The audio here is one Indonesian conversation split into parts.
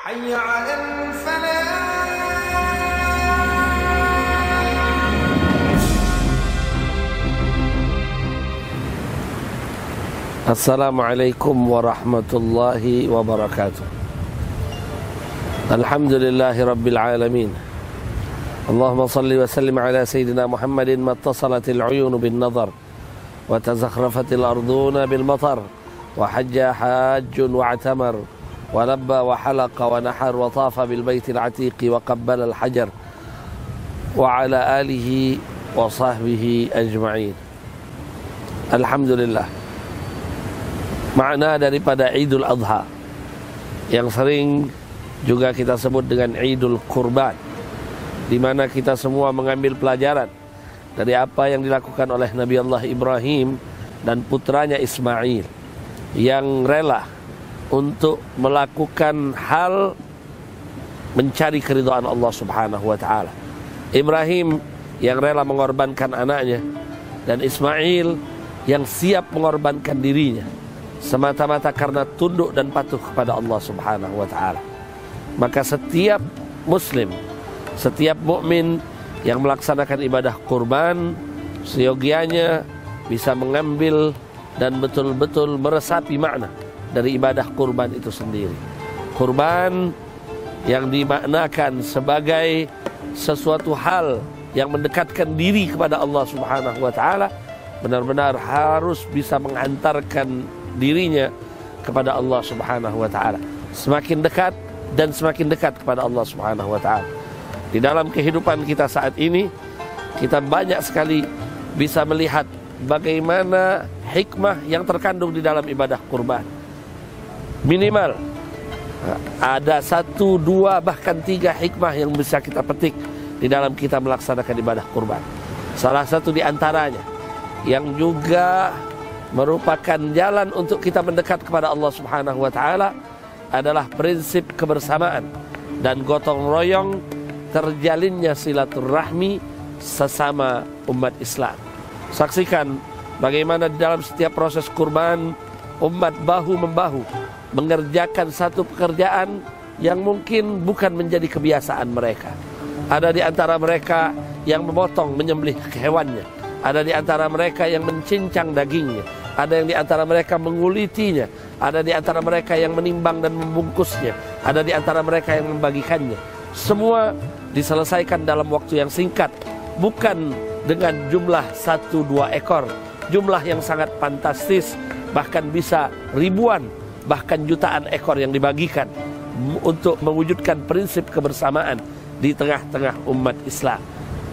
حي على الفلاح. Assalamualaikum warahmatullahi wabarakatuh. Alhamdulillahi rabbil alamin. Allahumma salli wa sallim ala sayyidina Muhammadin mattasalatil uyunu bin nazar wa tazakhrafatil arduna bil matar wa hajja hajjun wa atamar wa labba wa halaqa wa nahar wa tafa bil baitil atiqi wa qabbala al hajar wa ala alihi wa sahbihi ajma'in. Alhamdulillah. Makna daripada Idul Adha yang sering juga kita sebut dengan Idul Kurban, di mana kita semua mengambil pelajaran dari apa yang dilakukan oleh Nabi Allah Ibrahim dan putranya Ismail yang rela untuk melakukan hal mencari keridhaan Allah Subhanahu wa taala. Ibrahim yang rela mengorbankan anaknya, dan Ismail yang siap mengorbankan dirinya semata-mata karena tunduk dan patuh kepada Allah Subhanahu wa taala. Maka setiap muslim, setiap mukmin yang melaksanakan ibadah kurban seyogianya bisa mengambil dan betul-betul meresapi makna dari ibadah kurban itu sendiri. Kurban yang dimaknakan sebagai sesuatu hal yang mendekatkan diri kepada Allah Subhanahu wa taala, benar-benar harus bisa mengantarkan dirinya kepada Allah Subhanahu wa taala, semakin dekat dan semakin dekat kepada Allah Subhanahu wa taala. Di dalam kehidupan kita saat ini, kita banyak sekali bisa melihat bagaimana hikmah yang terkandung di dalam ibadah kurban. Minimal ada 1, 2, bahkan 3 hikmah yang bisa kita petik di dalam kita melaksanakan ibadah kurban. Salah satu di antaranya yang juga merupakan jalan untuk kita mendekat kepada Allah Subhanahu wa taala adalah prinsip kebersamaan dan gotong royong, terjalinnya silaturahmi sesama umat Islam. Saksikan bagaimana di dalam setiap proses kurban umat bahu-membahu mengerjakan satu pekerjaan yang mungkin bukan menjadi kebiasaan mereka. Ada di antara mereka yang memotong, menyembelih hewannya. Ada di antara mereka yang mencincang dagingnya. Ada yang di antara mereka mengulitinya. Ada di antara mereka yang menimbang dan membungkusnya. Ada di antara mereka yang membagikannya. Semua diselesaikan dalam waktu yang singkat, bukan dengan jumlah 1-2 ekor. Jumlah yang sangat fantastis, bahkan bisa ribuan, bahkan jutaan ekor yang dibagikan untuk mewujudkan prinsip kebersamaan di tengah-tengah umat Islam.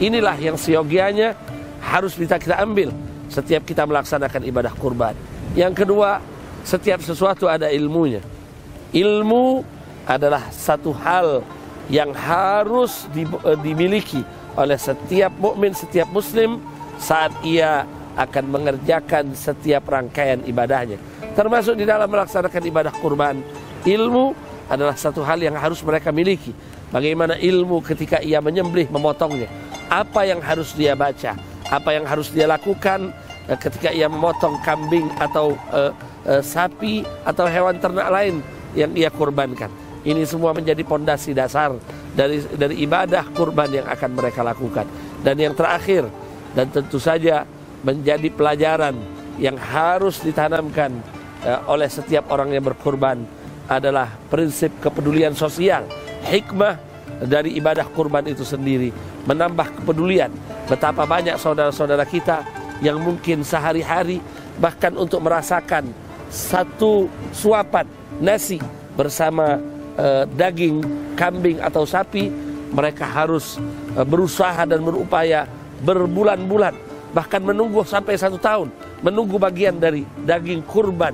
Inilah yang seyogianya harus bisa kita ambil setiap kita melaksanakan ibadah kurban. Yang kedua, setiap sesuatu ada ilmunya. Ilmu adalah satu hal yang harus dimiliki oleh setiap mukmin, setiap muslim saat ia akan mengerjakan setiap rangkaian ibadahnya. Termasuk di dalam melaksanakan ibadah kurban, ilmu adalah satu hal yang harus mereka miliki. Bagaimana ilmu ketika ia menyembelih, memotongnya, apa yang harus dia baca, apa yang harus dia lakukan ketika ia memotong kambing atau sapi atau hewan ternak lain yang ia kurbankan. Ini semua menjadi pondasi dasar dari ibadah kurban yang akan mereka lakukan. Dan yang terakhir, dan tentu saja menjadi pelajaran yang harus ditanamkan oleh setiap orang yang berkurban, adalah prinsip kepedulian sosial. Hikmah dari ibadah kurban itu sendiri menambah kepedulian. Betapa banyak saudara-saudara kita yang mungkin sehari-hari bahkan untuk merasakan satu suapan nasi bersama daging kambing atau sapi, mereka harus berusaha dan berupaya berbulan-bulan, bahkan menunggu sampai 1 tahun, menunggu bagian dari daging kurban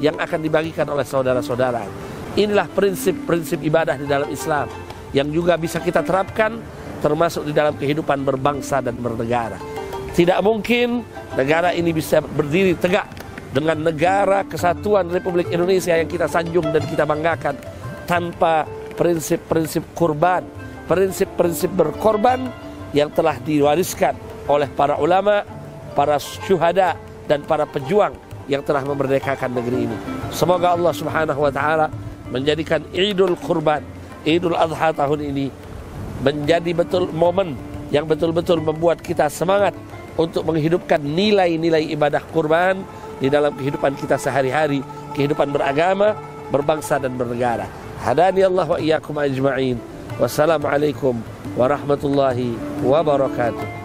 yang akan dibagikan oleh saudara-saudara. Inilah prinsip-prinsip ibadah di dalam Islam yang juga bisa kita terapkan termasuk di dalam kehidupan berbangsa dan bernegara. Tidak mungkin negara ini bisa berdiri tegak dengan negara kesatuan Republik Indonesia yang kita sanjung dan kita banggakan tanpa prinsip-prinsip kurban, prinsip-prinsip berkorban yang telah diwariskan oleh para ulama, para syuhada, dan para pejuang yang telah memerdekakan negeri ini. Semoga Allah Subhanahu wa taala menjadikan Idul Kurban Idul Adha tahun ini menjadi betul momen yang betul-betul membuat kita semangat untuk menghidupkan nilai-nilai ibadah kurban di dalam kehidupan kita sehari-hari, kehidupan beragama, berbangsa dan bernegara. Hadani Allah wa iyyakum ajma'in. Wassalamualaikum warahmatullahi wabarakatuh.